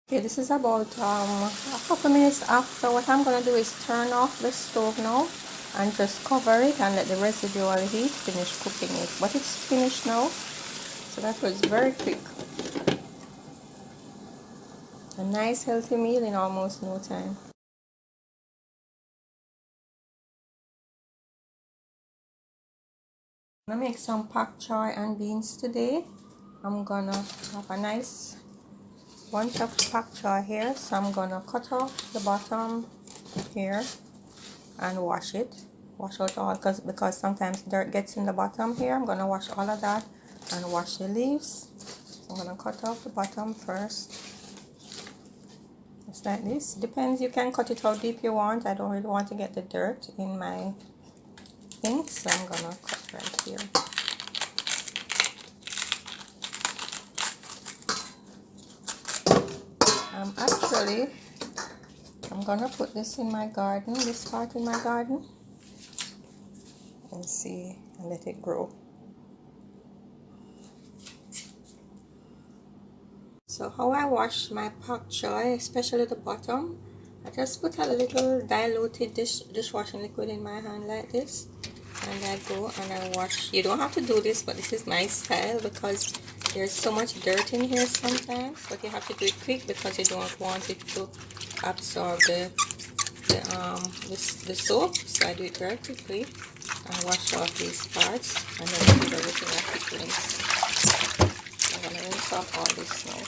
Okay, this is about a couple minutes after. What I'm gonna do is turn off the stove now and just cover it and let the residual heat finish cooking it. But it's finished now, so that was very quick. A nice healthy meal in almost no time. I'm gonna make some pak choy and beans today. I'm gonna have a nice bunch of pak choy here, so I'm gonna cut off the bottom here and wash it. Wash out all, because sometimes dirt gets in the bottom here. I'm gonna wash all of that and wash the leaves. So I'm gonna cut off the bottom first, just like this. Depends, you can cut it how deep you want. I don't really want to get the dirt in my thing, so I'm gonna cut right here. Actually, I'm gonna put this in my garden, this part in my garden, and see, and let it grow. So how I wash my pak choy, especially the bottom, I just put a little diluted dishwashing liquid in my hand like this, and I go and I wash. You don't have to do this, but this is my style because there's so much dirt in here sometimes, but you have to do it quick because you don't want it to absorb the soap. So I do it very quickly and wash off these parts, and then give everything a quick rinse. I'm gonna rinse off all this now.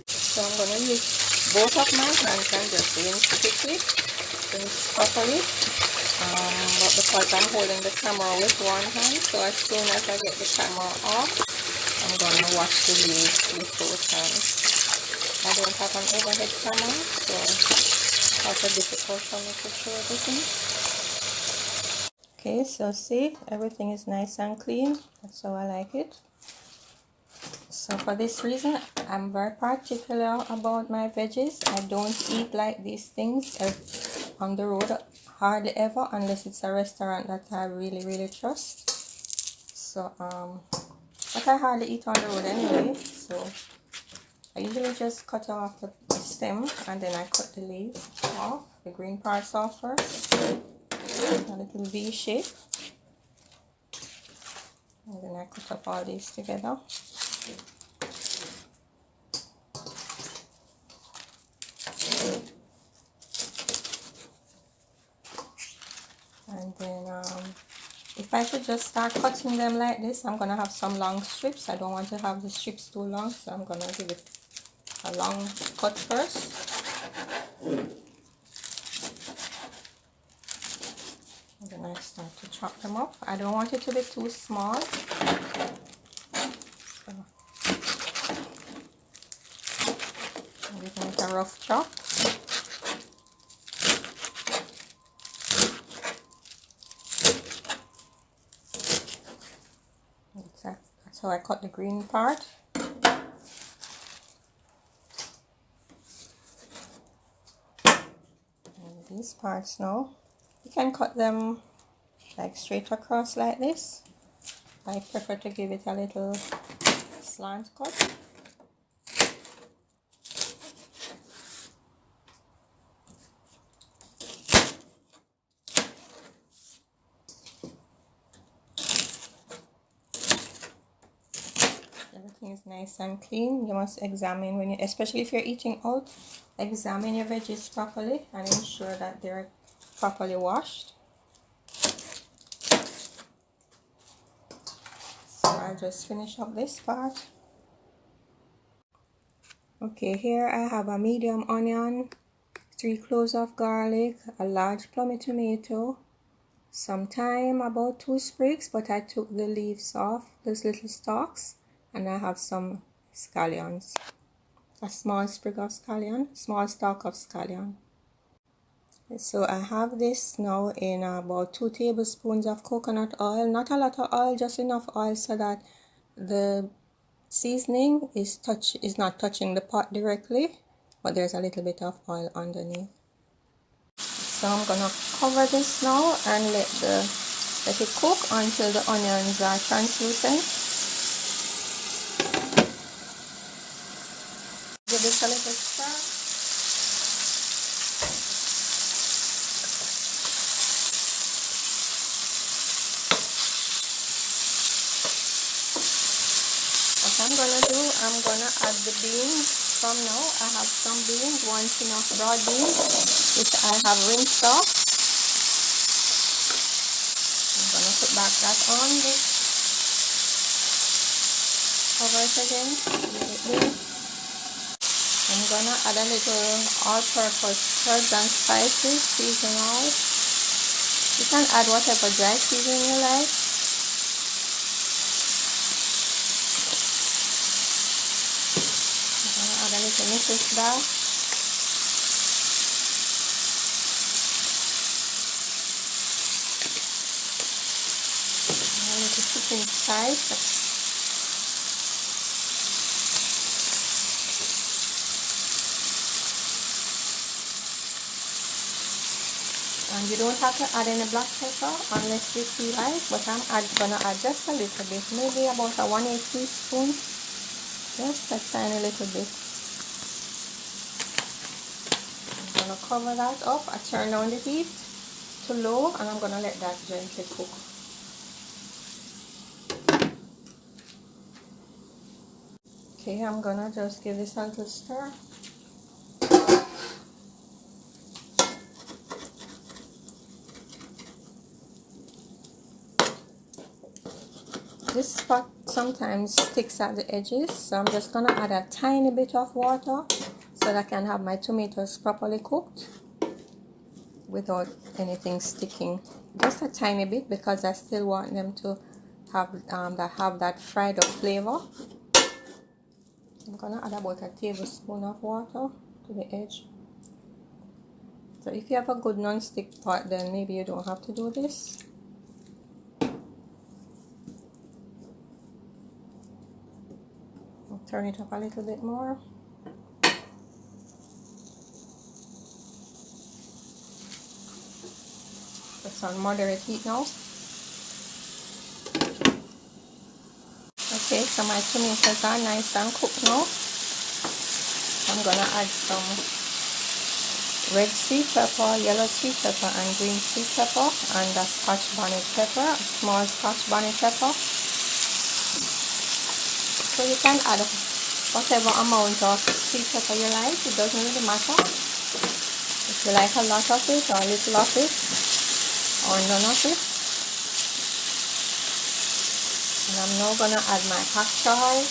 So I'm gonna use both of my hands and just rinse quickly, rinse properly. But because I'm holding the camera with one hand, so as soon as I get the camera off, I'm gonna wash the leaves with both hands. I don't have an overhead camera, so it's also difficult for me to show everything. Okay, so see, everything is nice and clean. That's how I like it. So for this reason, I'm very particular about my veggies. I don't eat like these things on the road, hardly ever, unless it's a restaurant that I really trust. So but I hardly eat on the road anyway, so I usually just cut off the stem and then I cut the leaves off, the green parts off first, a little V shape, and then I cut up all these together. And then if I should just start cutting them like this, I'm gonna have some long strips. I don't want to have the strips too long, so I'm gonna give it a long cut first. And then I start to chop them up. I don't want it to be too small. So I'm giving it a rough chop. That's how I cut the green part. And these parts now, you can cut them like straight across like this. I prefer to give it a little slant cut. Everything is nice and clean. You must examine when you, especially if you're eating out, examine your veggies properly and ensure that they're properly washed. So I'll just finish up this part. Okay, here I have a medium onion, 3 cloves of garlic, a large plummy tomato, some thyme, about 2 sprigs, but I took the leaves off, those little stalks, and I have some scallions, a small sprig of scallion, small stalk of scallion. So I have this now in about 2 tablespoons of coconut oil, not a lot of oil, just enough oil so that the seasoning is not touching the pot directly, but there's a little bit of oil underneath. So I'm gonna cover this now and let it cook until the onions are translucent. a little stir. What I'm gonna do, I'm gonna add the beans from now. I have some beans, 1 tin of broad beans, which I have rinsed off. I'm gonna put back that on this. Cover it again. Leave it there. I'm gonna add a little all-purpose herbs and spices, seasonal. You can add whatever dry seasoning you like. I'm gonna add a little Mrs. Bath. A little chicken spice. And you don't have to add any black pepper unless you feel like, but I'm gonna add just a little bit, maybe about a 1/8 teaspoon, just a tiny little bit. I'm gonna cover that up. I turn down the heat to low and I'm gonna let that gently cook. Okay, I'm gonna just give this a little stir. This pot sometimes sticks at the edges, so I'm just gonna add a tiny bit of water so that I can have my tomatoes properly cooked without anything sticking. Just a tiny bit because I still want them to have that fried up flavor. I'm gonna add about a tablespoon of water to the edge. So if you have a good non-stick pot, then maybe you don't have to do this. I'll turn it up a little bit more. It's on moderate heat now. Okay, so my tomatoes are nice and cooked now. I'm gonna add some red sweet pepper, yellow sweet pepper, and green sweet pepper, and a Scotch bonnet pepper, a small Scotch bonnet pepper. So you can add whatever amount of sweet pepper you like. It doesn't really matter if you like a lot of it or a little of it or none of it. And I'm now gonna add my pak choi.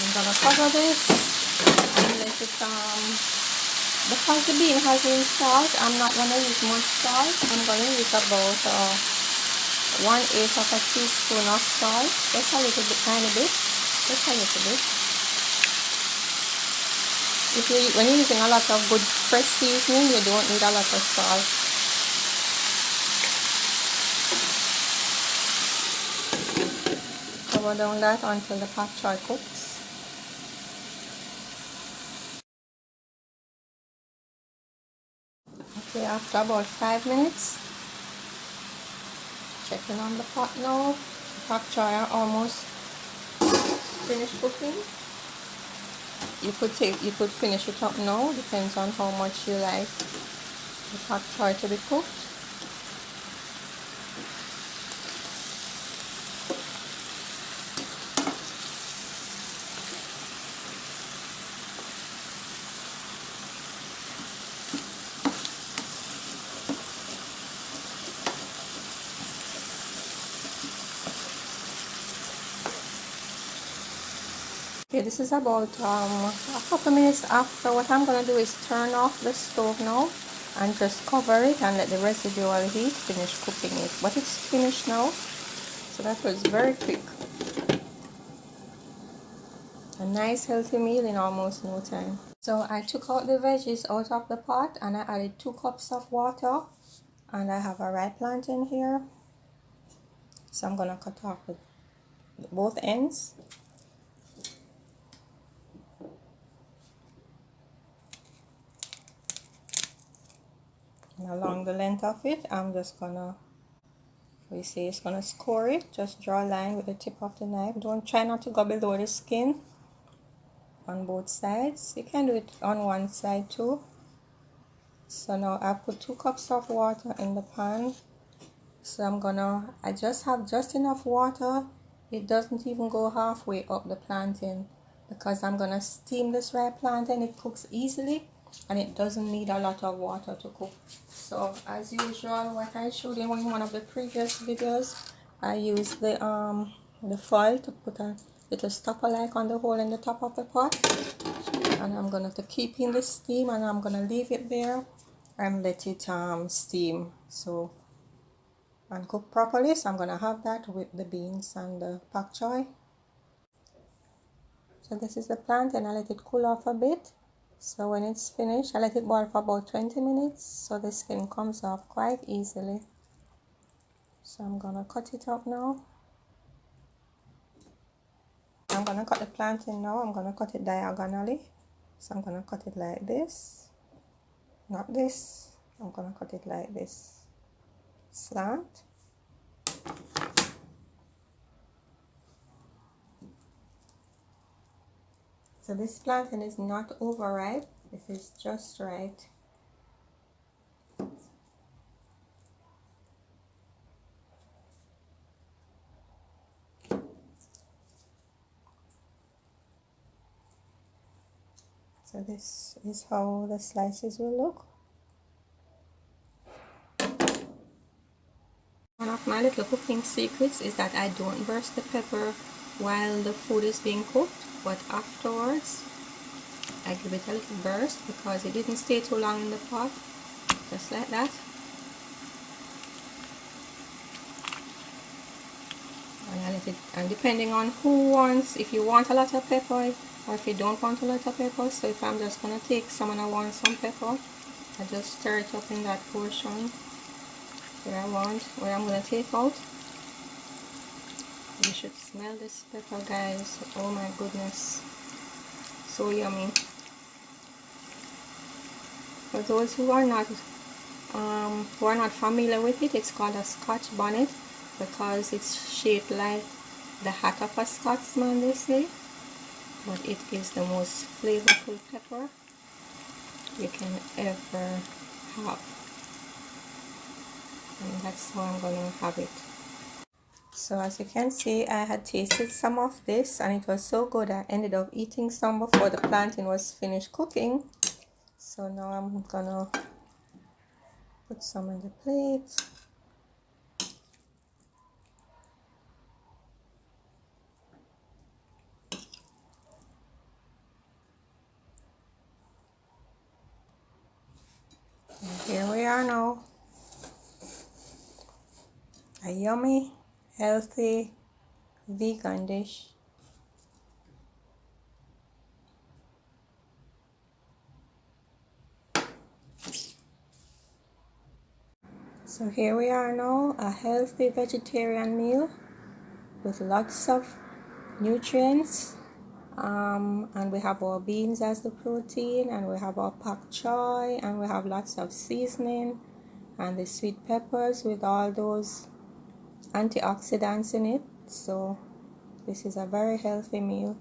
I'm gonna cover this and let it because the bean has in salt, I'm not gonna use much salt. I'm gonna use about 1/8 of a teaspoon of salt, just a little bit, tiny bit, just a little bit. When you're using a lot of good fresh seasoning, you don't need a lot of salt. Cover down that until the pak choi cooks. Okay, after about 5 minutes, checking on the pot now. The pak choi are almost finished cooking. You could finish it up now, depends on how much you like the pak choi to be cooked. Okay, this is about a couple minutes after. What I'm gonna do is turn off the stove now and just cover it and let the residual heat finish cooking it. But it's finished now, so that was very quick. A nice healthy meal in almost no time. So I took out the veggies out of the pot and I added 2 cups of water, and I have a ripe plantain here. So I'm gonna cut off with both ends. And along the length of it, I'm just gonna, we say it's gonna score it. Just draw a line with the tip of the knife. Don't try not to go below the skin on both sides. You can do it on one side too. So now I put 2 cups of water in the pan. So I just have just enough water. It doesn't even go halfway up the plantain, because I'm gonna steam this ripe plantain. It cooks easily and it doesn't need a lot of water to cook. So as usual, what I showed you in one of the previous videos, I used the foil to put a little stopper like on the hole in the top of the pot, and I'm gonna keep in the steam, and I'm gonna leave it there and let it steam and cook properly. So I'm gonna have that with the beans and the pak choy. So this is the plant, and I let it cool off a bit. So when it's finished, I let it boil for about 20 minutes so the skin comes off quite easily. So I'm gonna cut it up now. I'm gonna cut the plantain now. I'm gonna cut it diagonally. So I'm gonna cut it like this, not this. I'm gonna cut it like this, slant. So this plantain is not overripe. This is just right. So this is how the slices will look. One of my little cooking secrets is that I don't burst the pepper while the food is being cooked, but afterwards I give it a little burst because it didn't stay too long in the pot, just like that. And I let it, and depending on who wants, if you want a lot of pepper or if you don't want a lot of pepper. So if I'm just gonna take some and I want some pepper, I just stir it up in that portion where I'm gonna take out. You should smell this pepper, guys. Oh my goodness, so yummy. For those who are not familiar with it, it's called a Scotch bonnet because it's shaped like the hat of a Scotsman, they say. But it is the most flavorful pepper you can ever have, and that's how I'm gonna have it. So as you can see, I had tasted some of this and it was so good I ended up eating some before the plantain was finished cooking. So now I'm gonna put some on the plate. And here we are now. A yummy, healthy, vegan dish. So here we are now, a healthy vegetarian meal with lots of nutrients. And we have our beans as the protein, and we have our pak choy, and we have lots of seasoning and the sweet peppers with all those antioxidants in it. So this is a very healthy meal.